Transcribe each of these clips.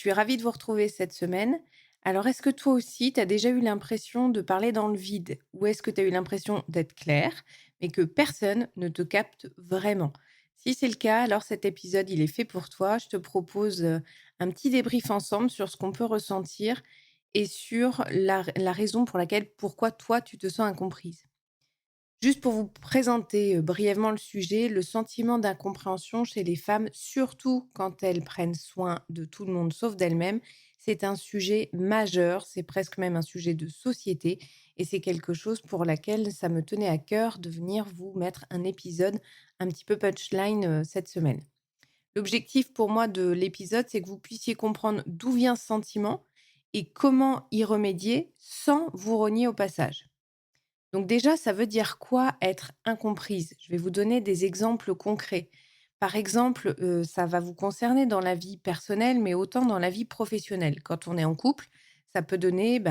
suis ravie de vous retrouver cette semaine. Alors, est-ce que toi aussi, tu as déjà eu l'impression de parler dans le vide? Ou est-ce que tu as eu l'impression d'être clair, mais que personne ne te capte vraiment? Si c'est le cas, alors cet épisode, il est fait pour toi. Je te propose un petit débrief ensemble sur ce qu'on peut ressentir et sur la raison pour laquelle, pourquoi toi, tu te sens incomprise. Juste pour vous présenter, brièvement le sujet, le sentiment d'incompréhension chez les femmes, surtout quand elles prennent soin de tout le monde sauf d'elles-mêmes, c'est un sujet majeur, c'est presque même un sujet de société et c'est quelque chose pour laquelle ça me tenait à cœur de venir vous mettre un épisode un petit peu punchline, cette semaine. L'objectif pour moi de l'épisode, c'est que vous puissiez comprendre d'où vient ce sentiment et comment y remédier sans vous renier au passage. Donc déjà, ça veut dire quoi être incomprise? Je vais vous donner des exemples concrets. Par exemple, ça va vous concerner dans la vie personnelle, mais autant dans la vie professionnelle. Quand on est en couple, ça peut donner,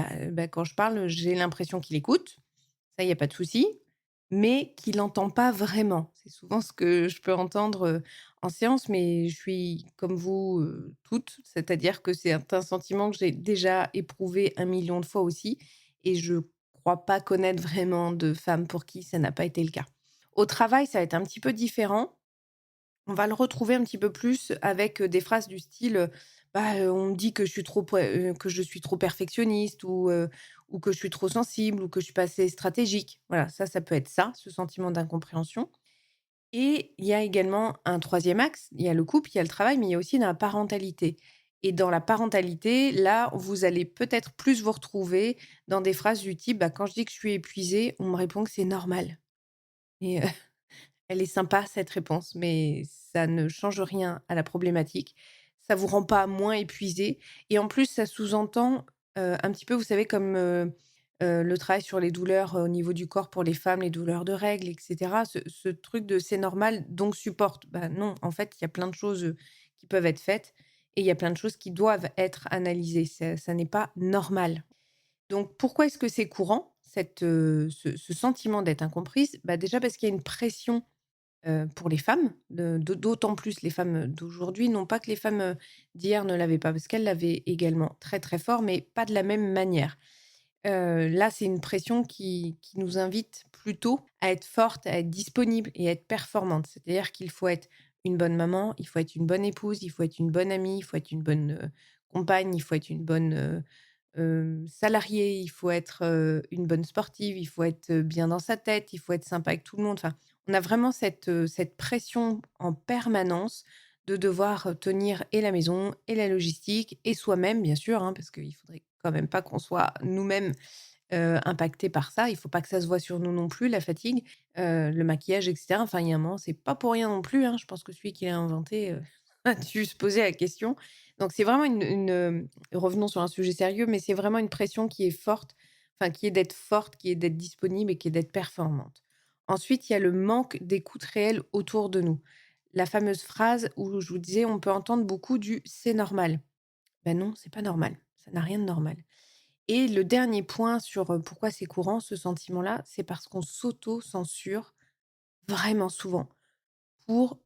quand je parle, j'ai l'impression qu'il écoute, ça, il y a pas de souci, mais qu'il n'entend pas vraiment. C'est souvent ce que je peux entendre, en séance, mais je suis comme vous, toutes, c'est-à-dire que c'est un sentiment que j'ai déjà éprouvé un million de fois aussi et je crois pas connaître vraiment de femmes pour qui ça n'a pas été le cas. Au travail, ça va être un petit peu différent. On va le retrouver un petit peu plus avec, des phrases du style, on me dit que je suis trop perfectionniste ou que je suis trop sensible ou que je suis pas assez stratégique. Voilà, ça peut être ça, ce sentiment d'incompréhension et il y a également un troisième axe, il y a le couple, il y a le travail, mais il y a aussi la parentalité et dans la parentalité, là, vous allez peut-être plus vous retrouver dans des phrases du type, «Quand je dis que je suis épuisée, on me répond que c'est normal» et elle est sympa cette réponse, mais ça ne change rien à la problématique. Ça vous rend pas moins épuisé et en plus ça sous-entend, un petit peu, vous savez comme, le travail sur les douleurs, au niveau du corps pour les femmes, les douleurs de règles et cetera. Ce truc de: «C'est normal donc supporte». Bah, non, en fait, il y a plein de choses, qui peuvent être faites et il y a plein de choses qui doivent être analysées. Ça n'est pas normal. Donc pourquoi est-ce que c'est courant ce sentiment d'être incomprise? Bah, déjà parce qu'il y a une pression pour les femmes, d'autant plus les femmes d'aujourd'hui. Non pas que les femmes, d'hier ne l'avaient pas, parce qu'elles l'avaient également très, très fort, mais pas de la même manière. Là, c'est une pression qui nous invite plutôt à être forte, à être disponible et à être performante. C'est-à-dire qu'il faut être une bonne maman, il faut être une bonne épouse, il faut être une bonne amie, il faut être une bonne, compagne, il faut être une bonne, salariée, il faut être, une bonne sportive, il faut être, bien dans sa tête, il faut être sympa avec tout le monde. Enfin, on a vraiment cette pression en permanence de devoir, tenir et la maison et la logistique et soi-même bien sûr, hein, parce qu'il faudrait quand même pas qu'on soit nous-mêmes, impactés par ça. Il faut pas que ça se voit sur nous non plus, la fatigue, le maquillage et cetera. Enfin, il y a un moment, c'est pas pour rien non plus, hein. Je pense que celui qui l'a inventé, a dû se poser la question. Donc c'est vraiment revenons sur un sujet sérieux, mais c'est vraiment une pression qui est forte, enfin qui est d'être forte, qui est d'être disponible et qui est d'être performante. Ensuite, il y a le manque d'écoute réelle autour de nous. La fameuse phrase où je vous disais, on peut entendre beaucoup du «c'est normal». Ben non, c'est pas normal, ça n'a rien de normal. Et le dernier point sur, pourquoi c'est courant ce sentiment-là, c'est parce qu'on s'auto-censure vraiment souvent pour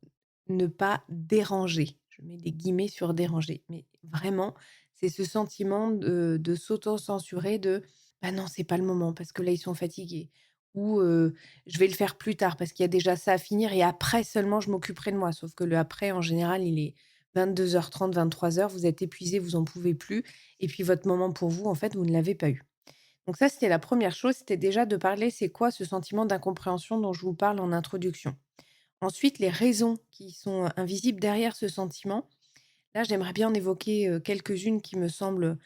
ne pas déranger. Je mets des guillemets sur déranger, mais vraiment, c'est ce sentiment de s'auto-censurer de: «Bah non, c'est pas le moment parce que là, ils sont fatigués» ou «Je vais le faire plus tard parce qu'il y a déjà ça à finir et après seulement je m'occuperai de moi». Sauf que le après, en général, il est 22h30, 23h, vous êtes épuisé, vous en pouvez plus et puis votre moment pour vous, en fait, vous ne l'avez pas eu. Donc ça, c'était la première chose, c'était déjà de parler, c'est quoi ce sentiment d'incompréhension dont je vous parle en introduction. Ensuite, les raisons qui sont, invisibles derrière ce sentiment. Là, j'aimerais bien en évoquer, quelques-unes qui me semblent,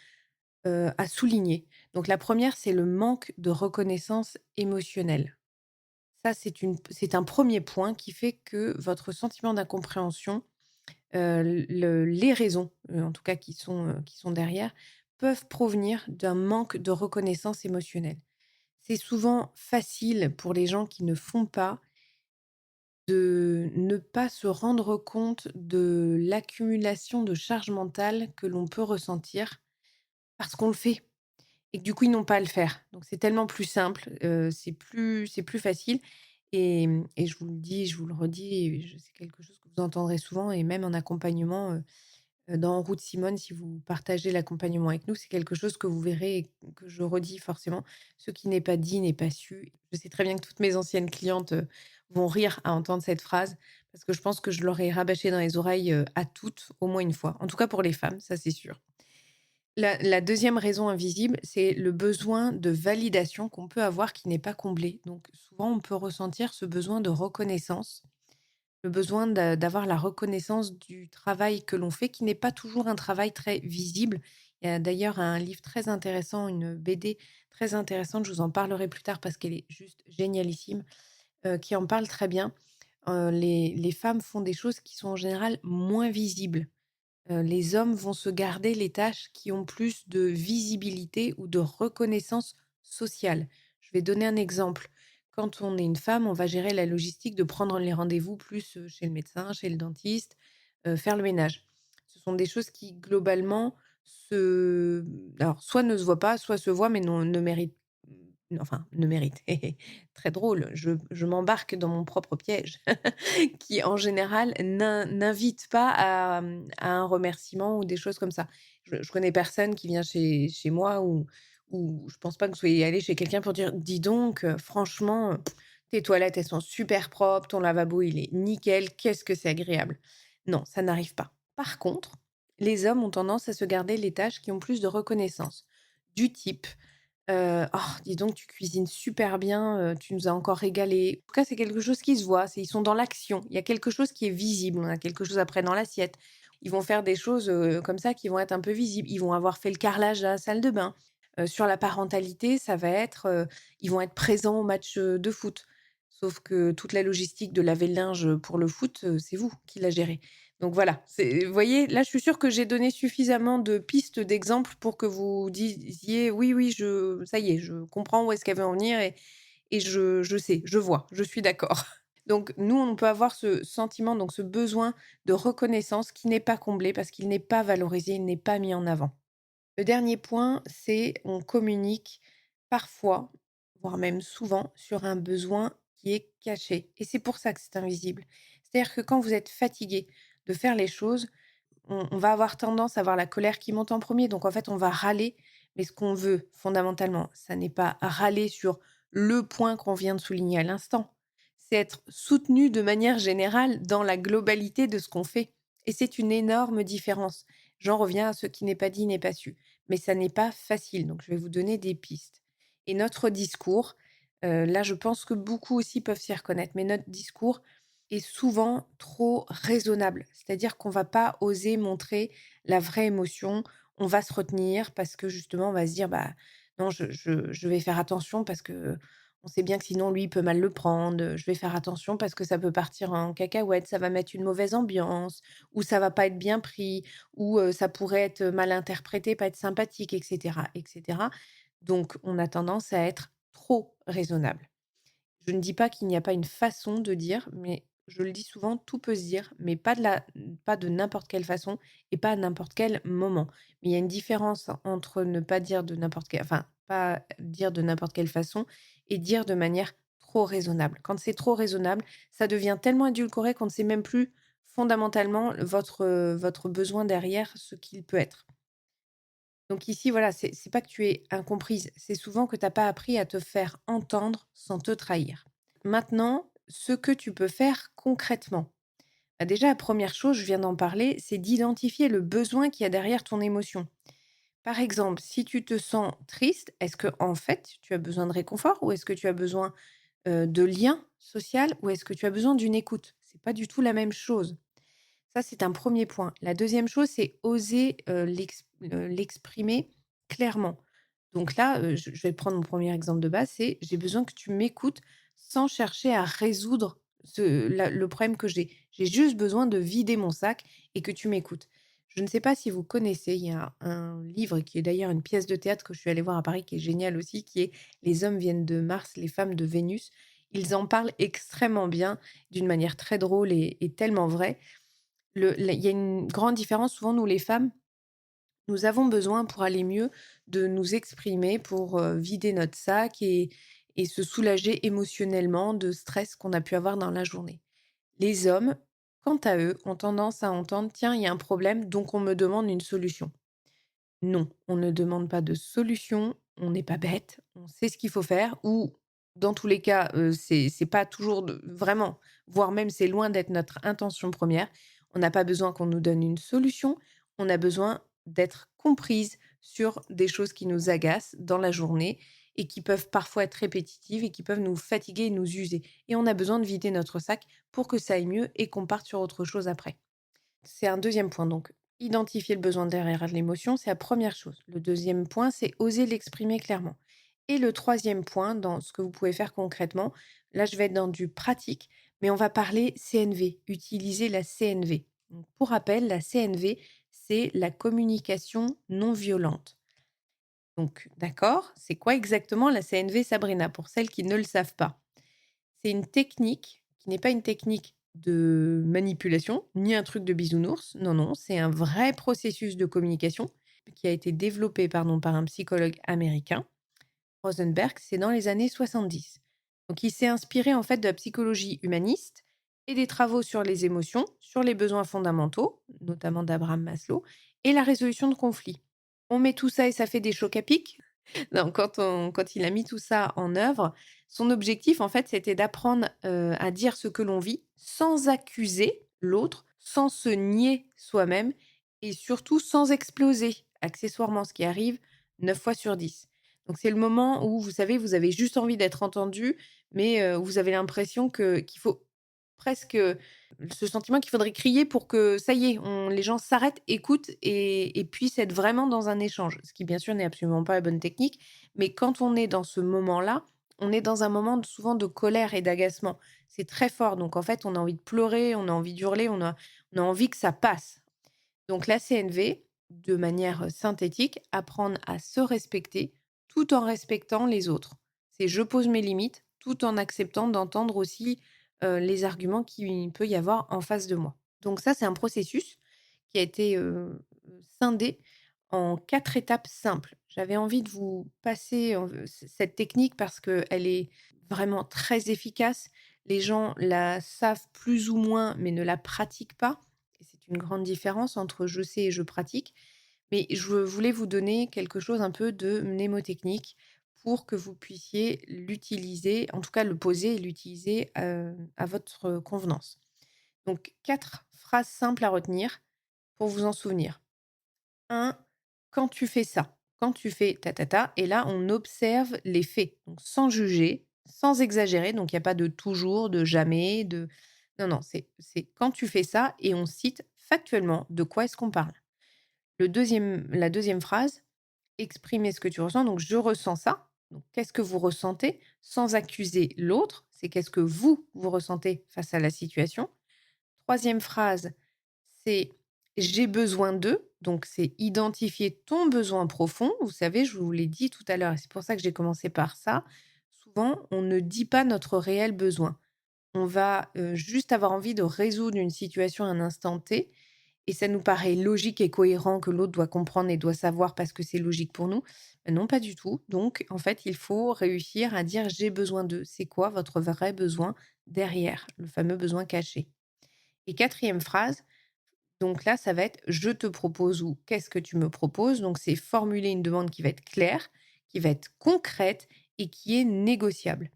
à souligner. Donc la première, c'est le manque de reconnaissance émotionnelle. Ça, c'est un premier point qui fait que votre sentiment d'incompréhension, les raisons, en tout cas qui sont derrière, peuvent provenir d'un manque de reconnaissance émotionnelle. C'est souvent facile pour les gens qui ne font pas de ne pas se rendre compte de l'accumulation de charge mentale que l'on peut ressentir parce qu'on le fait et que du coup, ils n'ont pas à le faire. Donc c'est tellement plus simple, c'est plus facile et je vous le dis, je vous le redis et c'est quelque chose que vous entendrez souvent et même en accompagnement, Dans En route Simone, si vous partagez l'accompagnement avec nous, c'est quelque chose que vous verrez et que je redis forcément: «Ce qui n'est pas dit n'est pas su». Je sais très bien que toutes mes anciennes clientes, vont rire à entendre cette phrase parce que je pense que je leur ai rabâché dans les oreilles, à toutes au moins une fois. En tout cas pour les femmes, ça c'est sûr. La 2e raison invisible, c'est le besoin de validation qu'on peut avoir qui n'est pas comblé. Donc souvent, on peut ressentir ce besoin de reconnaissance, le besoin d'avoir la reconnaissance du travail que l'on fait, qui n'est pas toujours un travail très visible. Il y a d'ailleurs un livre très intéressant, une BD très intéressante, je vous en parlerai plus tard parce qu'elle est juste génialissime, qui en parle très bien. Les femmes font des choses qui sont en général moins visibles. Les hommes vont se garder les tâches qui ont plus de visibilité ou de reconnaissance sociale. Je vais donner un exemple. Quand on est une femme, on va gérer la logistique de prendre les rendez-vous plus, chez le médecin, chez le dentiste, faire le ménage. Ce sont des choses qui globalement se alors soit ne se voient pas, soit se voient mais non ne méritent enfin ne méritent. Très drôle, je m'embarque dans mon propre piège. Qui en général n'invite pas à un remerciement ou des choses comme ça. Je connais personne qui vient chez moi ou je pense pas que vous soyez allé chez quelqu'un pour dire: «Dis donc, franchement, tes toilettes, elles sont super propres, ton lavabo, il est nickel, qu'est-ce que c'est agréable». Non, ça n'arrive pas. Par contre, les hommes ont tendance à se garder les tâches qui ont plus de reconnaissance, du type «Oh, dis donc, tu cuisines super bien, tu nous as encore régalé». En tout cas, c'est quelque chose qui se voit, c'est ils sont dans l'action. Il y a quelque chose qui est visible, on a quelque chose après dans l'assiette. Ils vont faire des choses, comme ça qui vont être un peu visibles. Ils vont avoir fait le carrelage de la salle de bain. Sur la parentalité, ça va être, ils vont être présents au match, de foot. Sauf que toute la logistique de laver le linge, pour le foot, c'est vous qui la gérez. Donc voilà, c'est vous voyez, là, je suis sûre que j'ai donné suffisamment de pistes, d'exemples pour que vous disiez: «Oui, oui, je ça y est, je comprends où est-ce qu'elle veut en venir et je sais, je vois, je suis d'accord». Donc nous, on peut avoir ce sentiment, donc ce besoin de reconnaissance qui n'est pas comblé parce qu'il n'est pas valorisé, il n'est pas mis en avant. Le dernier point, c'est on communique parfois, voire même souvent, sur un besoin qui est caché et c'est pour ça que c'est invisible. C'est-à-dire que quand vous êtes fatigué de faire les choses, on va avoir tendance à avoir la colère qui monte en premier. Donc en fait, on va râler, mais ce qu'on veut fondamentalement, ça n'est pas râler sur le point qu'on vient de souligner à l'instant, c'est être soutenu de manière générale dans la globalité de ce qu'on fait et c'est une énorme différence. J'en reviens à ce qui n'est pas dit n'est pas su, mais ça n'est pas facile, donc je vais vous donner des pistes et notre discours, là, je pense que beaucoup aussi peuvent s'y reconnaître, mais notre discours est souvent trop raisonnable. C'est-à-dire qu'on va pas oser montrer la vraie émotion. On va se retenir parce que justement, on va se dire: «Bah, non, je vais faire attention parce que on sait bien que sinon lui, il peut mal le prendre. Je vais faire attention parce que ça peut partir en cacahuète, ça va mettre une mauvaise ambiance ou ça va pas être bien pris ou ça pourrait être mal interprété, pas être sympathique» et cetera et cetera. Donc on a tendance à être trop raisonnable. Je ne dis pas qu'il n'y a pas une façon de dire, mais je le dis souvent, tout peut se dire, mais pas de n'importe quelle façon et pas à n'importe quel moment. Mais il y a une différence entre ne pas dire de n'importe quelle enfin, pas dire de n'importe quelle façon et dire de manière trop raisonnable. Quand c'est trop raisonnable, ça devient tellement édulcoré qu'on ne sait même plus fondamentalement votre besoin derrière, ce qu'il peut être. Donc ici, voilà, c'est pas que tu es incomprise, c'est souvent que tu as pas appris à te faire entendre sans te trahir. Maintenant, ce que tu peux faire concrètement. Bah, déjà, la première chose, je viens d'en parler, c'est d'identifier le besoin qu'il y a derrière ton émotion. Par exemple, si tu te sens triste, est-ce que en fait, tu as besoin de réconfort ou est-ce que tu as besoin, de lien social ou est-ce que tu as besoin d'une écoute? C'est pas du tout la même chose. Ça, c'est un premier point. La deuxième chose, c'est oser, l'exprimer clairement. Donc là, je vais prendre mon premier exemple de base, c'est: j'ai besoin que tu m'écoutes sans chercher à résoudre le problème que j'ai. J'ai juste besoin de vider mon sac et que tu m'écoutes. Je ne sais pas si vous connaissez, il y a un livre qui est d'ailleurs une pièce de théâtre que je suis allée voir à Paris, qui est génial aussi, qui est «Les hommes viennent de Mars, les femmes de Vénus». Ils en parlent extrêmement bien, d'une manière très drôle et tellement vraie. Il y a une grande différence, souvent nous les femmes, nous avons besoin pour aller mieux de nous exprimer pour, vider notre sac et se soulager émotionnellement de stress qu'on a pu avoir dans la journée. Les hommes, quant à eux, ont tendance à entendre: «Tiens, il y a un problème, donc on me demande une solution». Non, on ne demande pas de solution, on n'est pas bête, on sait ce qu'il faut faire ou dans tous les cas, c'est pas toujours de vraiment, voire même c'est loin d'être notre intention première. On n'a pas besoin qu'on nous donne une solution, on a besoin d'être comprise sur des choses qui nous agacent dans la journée et qui peuvent parfois être répétitives et qui peuvent nous fatiguer et nous user et on a besoin de vider notre sac pour que ça aille mieux et qu'on parte sur autre chose après. C'est un deuxième point donc. Identifier le besoin derrière l'émotion, c'est la première chose. Le deuxième point, c'est oser l'exprimer clairement. Et le troisième point, dans ce que vous pouvez faire concrètement, là je vais être dans du pratique, mais on va parler CNV, utiliser la CNV. Donc, pour rappel, la CNV, c'est la communication non violente. Donc, d'accord, c'est quoi exactement la CNV, Sabrina, pour celles qui ne le savent pas? C'est une technique qui n'est pas une technique de manipulation, ni un truc de bisounours. Non, non, c'est un vrai processus de communication qui a été développé pardon, par un psychologue américain, Rosenberg, c'est dans les années 70. Donc il s'est inspiré en fait de la psychologie humaniste et des travaux sur les émotions, sur les besoins fondamentaux, notamment d'Abraham Maslow, et la résolution de conflits. On met tout ça et ça fait des chocs à pic. Non, quand il a mis tout ça en œuvre, son objectif, en fait, c'était d'apprendre, à dire ce que l'on vit sans accuser l'autre, sans se nier soi-même et surtout sans exploser, accessoirement, ce qui arrive 9 fois sur 10. Donc c'est le moment où, vous savez, vous avez juste envie d'être entendu, mais vous avez l'impression qu'il faut presque, ce sentiment qu'il faudrait crier pour que ça y est, les gens s'arrêtent, écoutent et puissent être vraiment dans un échange. Ce qui bien sûr n'est absolument pas la bonne technique, mais quand on est dans ce moment-là, on est dans un moment souvent de colère et d'agacement. C'est très fort, donc en fait, on a envie de pleurer, on a envie d'hurler, on a envie que ça passe. Donc la CNV, de manière synthétique, apprendre à se respecter tout en respectant les autres. C'est je pose mes limites tout en acceptant d'entendre aussi les arguments qu'il peut y avoir en face de moi. Donc ça, c'est un processus qui a été scindé en 4 étapes simples. J'avais envie de vous passer cette technique parce qu'elle est vraiment très efficace. Les gens la savent plus ou moins, mais ne la pratiquent pas. Et c'est une grande différence entre je sais et je pratique. Mais je voulais vous donner quelque chose un peu de mnémotechnique pour que vous puissiez l'utiliser, en tout cas le poser et l'utiliser à votre convenance. Donc, 4 phrases simples à retenir pour vous en souvenir. 1, quand tu fais ça, quand tu fais ta ta ta, et là, on observe les faits, donc sans juger, sans exagérer, donc il y a pas de toujours, de jamais, de non, non, c'est quand tu fais ça et on cite factuellement de quoi est-ce qu'on parle. La deuxième phrase, exprimer ce que tu ressens, donc je ressens ça. Donc qu'est-ce que vous ressentez? Sans accuser l'autre, c'est qu'est-ce que vous ressentez face à la situation. Troisième phrase, c'est j'ai besoin d'eux. Donc, c'est identifier ton besoin profond. Vous savez, je vous l'ai dit tout à l'heure, et c'est pour ça que j'ai commencé par ça. Souvent, on ne dit pas notre réel besoin. On va juste avoir envie de résoudre une situation à un instant T. Et ça nous paraît logique et cohérent que l'autre doit comprendre et doit savoir parce que c'est logique pour nous. Mais non, pas du tout. Donc, en fait, il faut réussir à dire j'ai besoin d'eux. C'est quoi votre vrai besoin derrière, le fameux besoin caché? Et quatrième phrase, donc là, ça va être je te propose ou qu'est-ce que tu me proposes? Donc c'est formuler une demande qui va être claire, qui va être concrète et qui est négociable.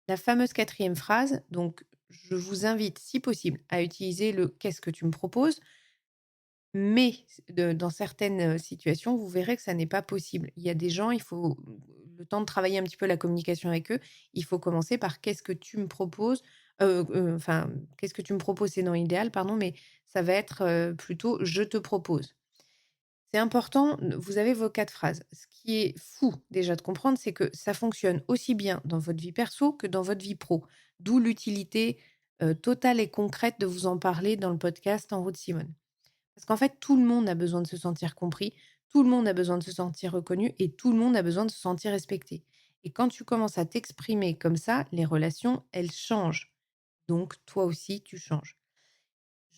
La fameuse quatrième phrase, donc je vous invite, si possible, à utiliser le qu'est-ce que tu me proposes, mais dans certaines situations, vous verrez que ça n'est pas possible. Il y a des gens, il faut le temps de travailler un petit peu la communication avec eux. Il faut commencer par qu'est-ce que tu me proposes, enfin, qu'est-ce que tu me proposes, c'est dans l'idéal, pardon, mais ça va être plutôt je te propose. C'est important, vous avez vos 4 phrases. Ce qui est fou déjà de comprendre, c'est que ça fonctionne aussi bien dans votre vie perso que dans votre vie pro. D'où l'utilité totale et concrète de vous en parler dans le podcast En route Simone. Parce qu'en fait, tout le monde a besoin de se sentir compris, tout le monde a besoin de se sentir reconnu et tout le monde a besoin de se sentir respecté. Et quand tu commences à t'exprimer comme ça, les relations, elles changent. Donc, toi aussi, tu changes.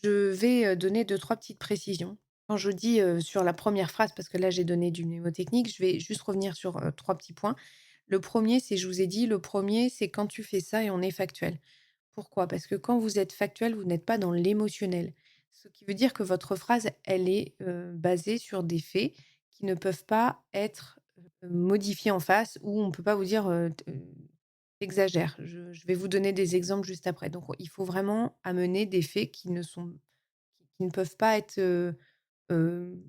Je vais donner deux, trois petites précisions. Quand je dis sur la première phrase, parce que là, j'ai donné du mnémotechnique, je vais juste revenir sur trois petits points. Le premier, c'est, je vous ai dit, le premier, c'est quand tu fais ça et on est factuel. Pourquoi? Parce que quand vous êtes factuel, vous n'êtes pas dans l'émotionnel. Ce qui veut dire que votre phrase, elle est, basée sur des faits qui ne peuvent pas être, modifiés en face ou on ne peut pas vous dire, «Tu Je vais vous donner des exemples juste après. Donc il faut vraiment amener des faits qui ne peuvent pas être, hem,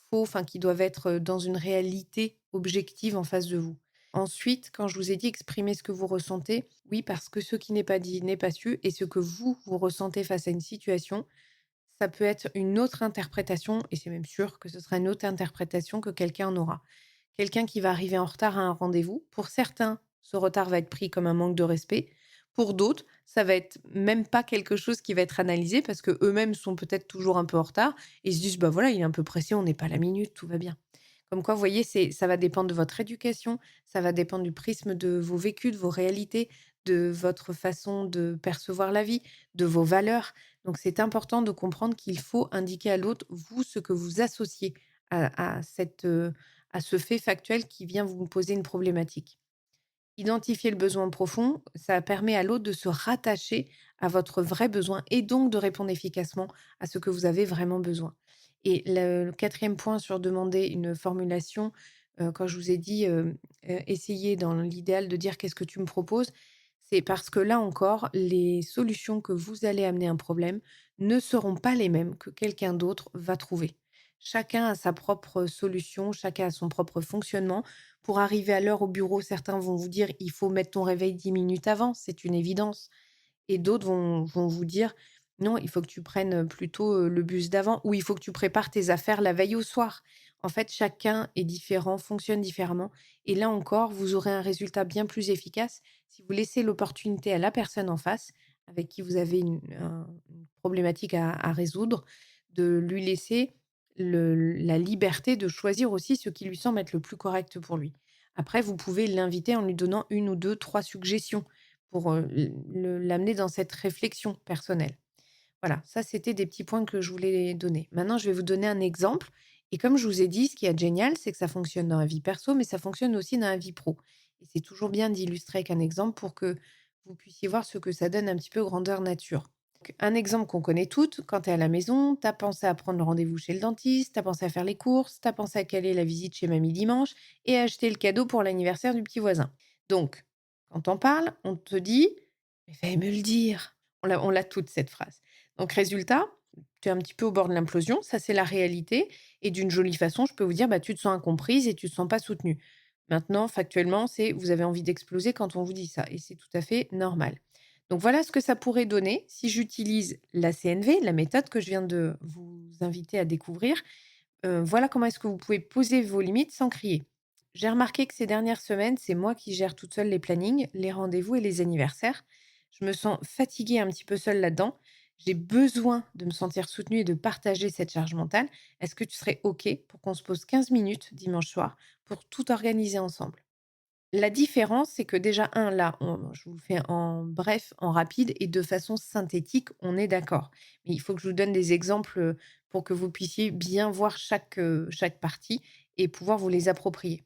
faux, enfin qui doivent être, dans une réalité objective en face de vous. Ensuite, quand je vous ai dit exprimer ce que vous ressentez, oui, parce que ce qui n'est pas dit n'est pas su et ce que vous ressentez face à une situation, ça peut être une autre interprétation et c'est même sûr que ce sera une autre interprétation que quelqu'un en aura. Quelqu'un qui va arriver en retard à un rendez-vous, pour certains, ce retard va être pris comme un manque de respect. Pour d'autres, ça va être même pas quelque chose qui va être analysé parce que eux-mêmes sont peut-être toujours un peu en retard et ils se disent: «Bah, voilà, il est un peu pressé, on n'est pas à la minute, tout va bien». Comme quoi, vous voyez, ça va dépendre de votre éducation, ça va dépendre du prisme de vos vécus, de vos réalités, de votre façon de percevoir la vie, de vos valeurs. Donc c'est important de comprendre qu'il faut indiquer à l'autre, vous, ce que vous associez à ce fait factuel qui vient vous poser une problématique. Identifier le besoin profond, ça permet à l'autre de se rattacher à votre vrai besoin et donc de répondre efficacement à ce que vous avez vraiment besoin. Et le 4e point sur demander une formulation, quand je vous ai dit, essayer dans l'idéal de dire: «Qu'est-ce que tu me proposes?» c'est parce que là encore, les solutions que vous allez amener à un problème ne seront pas les mêmes que quelqu'un d'autre va trouver. Chacun a sa propre solution, chacun a son propre fonctionnement. Pour arriver à l'heure au bureau, certains vont vous dire: «Il faut mettre ton réveil 10 minutes avant», c'est une évidence et d'autres vont vous dire: «Non, il faut que tu prennes, plutôt, le bus d'avant» ou «Il faut que tu prépares tes affaires la veille au soir». En fait, chacun est différent, fonctionne différemment et là encore, vous aurez un résultat bien plus efficace si vous laissez l'opportunité à la personne en face, avec qui vous avez une problématique à résoudre, de lui laisser la liberté de choisir aussi ce qui lui semble être le plus correct pour lui. Après, vous pouvez l'inviter en lui donnant une ou 2, 3 suggestions pour, l'amener dans cette réflexion personnelle. Voilà, ça c'était des petits points que je voulais donner. Maintenant, je vais vous donner un exemple et comme je vous ai dit, ce qui est génial, c'est que ça fonctionne dans la vie perso, mais ça fonctionne aussi dans la vie pro et c'est toujours bien d'illustrer avec un exemple pour que vous puissiez voir ce que ça donne un petit peu grandeur nature. Donc, un exemple qu'on connaît toutes, quand tu es à la maison, tu as pensé à prendre le rendez-vous chez le dentiste, tu as pensé à faire les courses, tu as pensé à caler la visite chez mamie dimanche et à acheter le cadeau pour l'anniversaire du petit voisin. Donc, quand on parle, on te dit: «Mais fallait me le dire». On l'a toute cette phrase. Donc résultat, tu es un petit peu au bord de l'implosion, ça c'est la réalité et d'une jolie façon, je peux vous dire: «Bah, tu te sens incomprise et tu te sens pas soutenue». Maintenant, factuellement, c'est vous avez envie d'exploser quand on vous dit ça et c'est tout à fait normal. Donc voilà ce que ça pourrait donner si j'utilise la CNV, la méthode que je viens de vous inviter à découvrir. Voilà comment est-ce que vous pouvez poser vos limites sans crier. J'ai remarqué que ces dernières semaines, c'est moi qui gère toute seule les plannings, les rendez-vous et les anniversaires. Je me sens fatiguée un petit peu seule là-dedans. J'ai besoin de me sentir soutenue et de partager cette charge mentale. Est-ce que tu serais OK pour qu'on se pose 15 minutes dimanche soir pour tout organiser ensemble? La différence, c'est que déjà, là, je vous le fais en bref, en rapide et de façon synthétique, on est d'accord. Mais il faut que je vous donne des exemples, pour que vous puissiez bien voir chaque partie et pouvoir vous les approprier.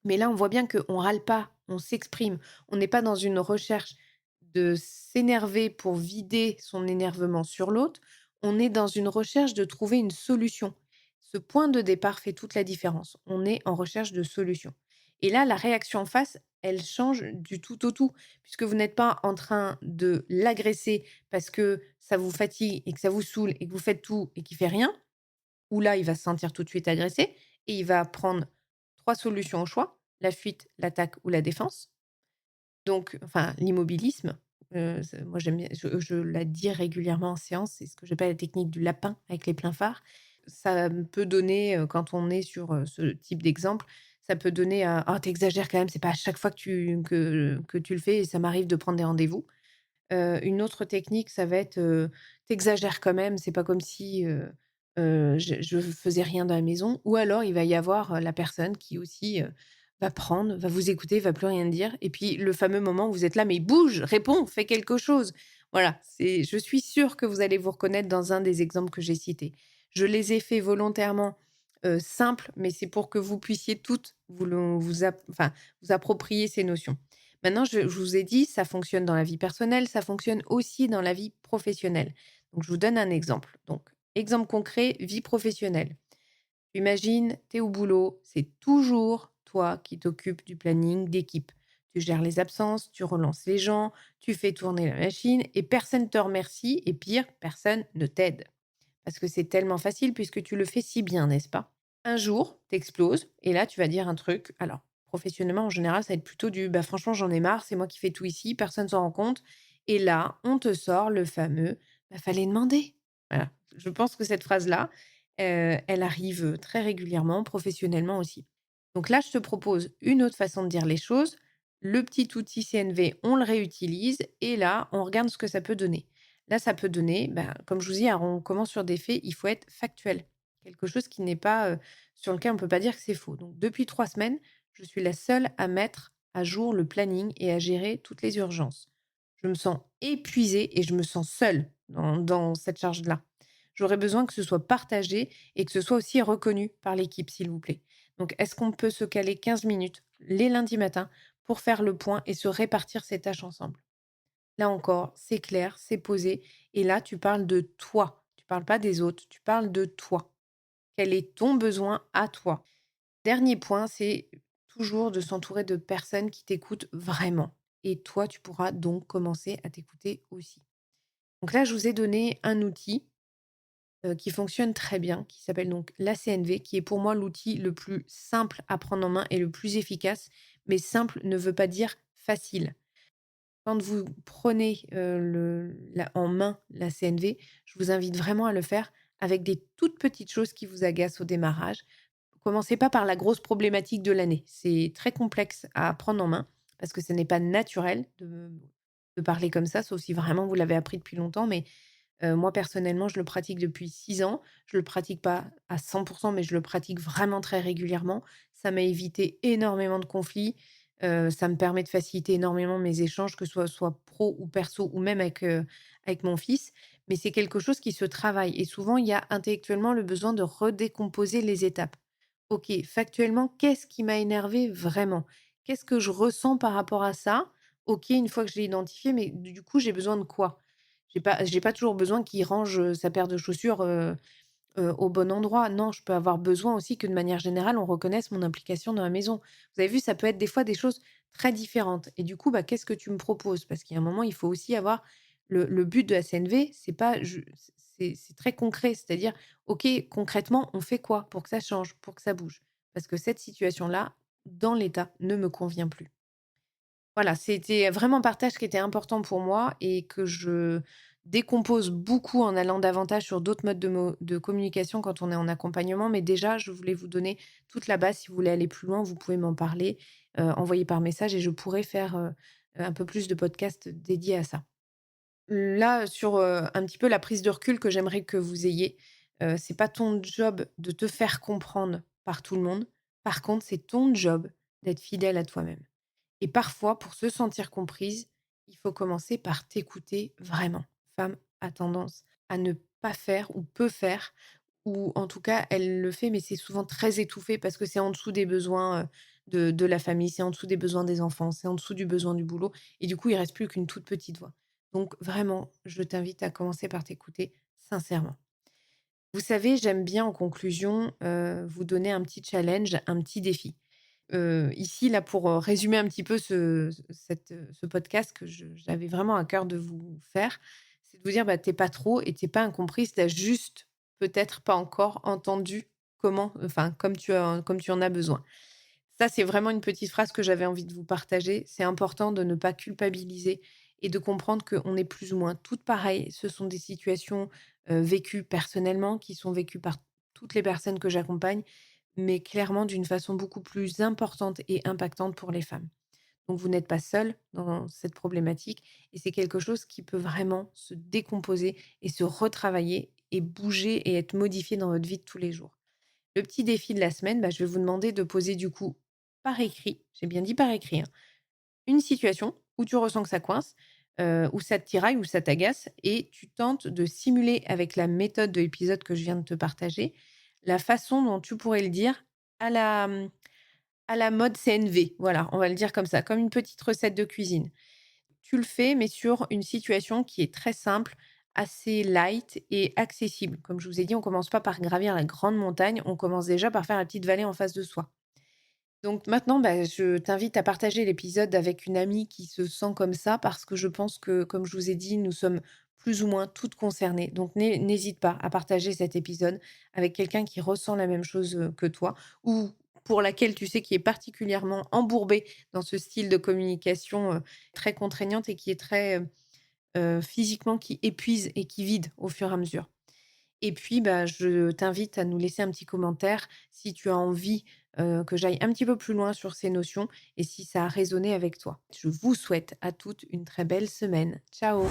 Mais là, on voit bien qu'on râle pas, on s'exprime. On n'est pas dans une recherche de s'énerver pour vider son énervement sur l'autre. On est dans une recherche de trouver une solution. Ce point de départ fait toute la différence. On est en recherche de solution. Et là, la réaction en face, elle change du tout au tout, puisque vous n'êtes pas en train de l'agresser parce que ça vous fatigue et que ça vous saoule et que vous faites tout et qu'il fait rien, où là, il va se sentir tout de suite agressé et il va prendre 3 solutions au choix, la fuite, l'attaque ou la défense. Donc enfin, l'immobilisme, c'est moi j'aime bien je la dis régulièrement en séance, c'est ce que j'appelle la technique du lapin avec les pleins phares. Ça peut donner, quand on est sur, ce type d'exemple, ça peut donner un: «Oh tu quand même, c'est pas à chaque fois que tu le fais et ça m'arrive de prendre des rendez-vous». Une autre technique, ça va être, «Tu quand même, c'est pas comme si, je faisais rien dans la maison» ou alors il va y avoir, la personne qui aussi, va prendre, va vous écouter, va plus rien dire et puis le fameux moment où vous êtes là: «Mais bouge, réponds, fais quelque chose!» Voilà, c'est je suis sûre que vous allez vous reconnaître dans un des exemples que j'ai cités. Je les ai faits volontairement, simples, mais c'est pour que vous puissiez toutes vous approprier ces notions. Maintenant, je vous ai dit, ça fonctionne dans la vie personnelle, ça fonctionne aussi dans la vie professionnelle. Donc, je vous donne un exemple. Donc, exemple concret, vie professionnelle. Imagine, tu es au boulot, c'est toujours toi qui t'occupes du planning d'équipe. Tu gères les absences, tu relances les gens, tu fais tourner la machine et personne ne te remercie et pire, personne ne t'aide. Parce que c'est tellement facile puisque tu le fais si bien, n'est-ce pas? Un jour, t'exploses et là, tu vas dire un truc. Alors, professionnellement, en général, ça va être plutôt du bah franchement, j'en ai marre, c'est moi qui fais tout ici, personne s'en rend compte. Et là, on te sort le fameux bah, fallait demander. Voilà. Je pense que cette phrase-là, elle arrive très régulièrement, professionnellement aussi. Donc là, je te propose une autre façon de dire les choses. Le petit outil CNV, on le réutilise et là, on regarde ce que ça peut donner. Là, ça peut donner, ben, comme je vous dis, alors on commence sur des faits, il faut être factuel. Quelque chose qui n'est pas, sur lequel on ne peut pas dire que c'est faux. Donc depuis 3 semaines, je suis la seule à mettre à jour le planning et à gérer toutes les urgences. Je me sens épuisée et je me sens seule dans cette charge-là. J'aurais besoin que ce soit partagé et que ce soit aussi reconnu par l'équipe, s'il vous plaît. Donc est-ce qu'on peut se caler 15 minutes les lundis matins pour faire le point et se répartir ces tâches ensemble? Là encore, c'est clair, c'est posé et là, tu parles de toi. Tu parles pas des autres, tu parles de toi. Quel est ton besoin à toi? Dernier point, c'est toujours de s'entourer de personnes qui t'écoutent vraiment et toi, tu pourras donc commencer à t'écouter aussi. Donc là, je vous ai donné un outil, qui fonctionne très bien, qui s'appelle donc la CNV, qui est pour moi l'outil le plus simple à prendre en main et le plus efficace. Mais simple ne veut pas dire facile. Quand vous prenez, en main la CNV, je vous invite vraiment à le faire avec des toutes petites choses qui vous agacent au démarrage. Commencez pas par la grosse problématique de l'année. C'est très complexe à prendre en main parce que ce n'est pas naturel de parler comme ça, sauf si vraiment vous l'avez appris depuis longtemps. Mais moi personnellement, je le pratique depuis 6 ans. Je le pratique pas à 100 mais je le pratique vraiment très régulièrement. Ça m'a évité énormément de conflits, ça me permet de faciliter énormément mes échanges, que ce soit pro ou perso ou même avec mon fils. Mais c'est quelque chose qui se travaille et souvent il y a intellectuellement le besoin de redécomposer les étapes. OK, factuellement, qu'est-ce qui m'a énervé vraiment? Qu'est-ce que je ressens par rapport à ça? OK, une fois que je l'ai identifié, mais du coup, j'ai besoin de quoi? J'ai pas toujours besoin qu'il range, sa paire de chaussures, au bon endroit. Non, je peux avoir besoin aussi que de manière générale, on reconnaisse mon implication dans la maison. Vous avez vu, ça peut être des fois des choses très différentes et du coup, bah, qu'est-ce que tu me proposes? Parce qu'il y a un moment, il faut aussi avoir le but de la CNV, c'est pas je c'est très concret, c'est-à-dire: «OK, concrètement, on fait quoi pour que ça change, pour que ça bouge?» parce que cette situation-là, dans l'état, ne me convient plus. Voilà, c'était vraiment un partage qui était important pour moi et que je décompose beaucoup en allant davantage sur d'autres modes de communication quand on est en accompagnement. Mais déjà, je voulais vous donner toute la base. Si vous voulez aller plus loin, vous pouvez m'en parler, envoyer par message et je pourrais faire un peu plus de podcasts dédiés à ça. Là, sur un petit peu la prise de recul que j'aimerais que vous ayez, c'est pas ton job de te faire comprendre par tout le monde. Par contre, c'est ton job d'être fidèle à toi-même. Et parfois, pour se sentir comprise, il faut commencer par t'écouter vraiment. Femme a tendance à ne pas faire ou peut faire, ou en tout cas, elle le fait, mais c'est souvent très étouffé parce que c'est en dessous des besoins de la famille, c'est en dessous des besoins des enfants, c'est en dessous du besoin du boulot. Et du coup, il reste plus qu'une toute petite voix. Donc vraiment, je t'invite à commencer par t'écouter sincèrement. Vous savez, j'aime bien en conclusion vous donner un petit challenge, un petit défi. Ici, là, pour, résumer un petit peu ce podcast que j'avais vraiment à cœur de vous faire, c'est de vous dire: «Bah, tu pas trop et tu pas incomprise, tu as juste peut-être pas encore entendu comme tu en as besoin». Ça, c'est vraiment une petite phrase que j'avais envie de vous partager. C'est important de ne pas culpabiliser et de comprendre qu'on est plus ou moins toutes pareilles. Ce sont des situations, vécues personnellement, qui sont vécues par toutes les personnes que j'accompagne, mais clairement d'une façon beaucoup plus importante et impactante pour les femmes. Donc vous n'êtes pas seule dans cette problématique et c'est quelque chose qui peut vraiment se décomposer et se retravailler et bouger et être modifié dans votre vie de tous les jours. Le petit défi de la semaine, bah, je vais vous demander de poser du coup par écrit, j'ai bien dit par écrit, hein, une situation où tu ressens que ça coince, où ça te tiraille, où ça t'agace et tu tentes de simuler avec la méthode de l'épisode que je viens de te partager, la façon dont tu pourrais le dire à la, à la mode CNV, voilà, on va le dire comme ça, comme une petite recette de cuisine. Tu le fais, mais sur une situation qui est très simple, assez light et accessible. Comme je vous ai dit, on commence pas par gravir la grande montagne, on commence déjà par faire la petite vallée en face de soi. Donc maintenant, bah, je t'invite à partager l'épisode avec une amie qui se sent comme ça, parce que je pense que, comme je vous ai dit, nous sommes plus ou moins toutes concernées. Donc n'hésite pas à partager cet épisode avec quelqu'un qui ressent la même chose que toi, ou pour laquelle tu sais qui est particulièrement embourbée dans ce style de communication très contraignante et qui est très physiquement, qui épuise et qui vide au fur et à mesure. Et puis, bah, je t'invite à nous laisser un petit commentaire si tu as envie, que j'aille un petit peu plus loin sur ces notions et si ça a résonné avec toi. Je vous souhaite à toutes une très belle semaine. Ciao.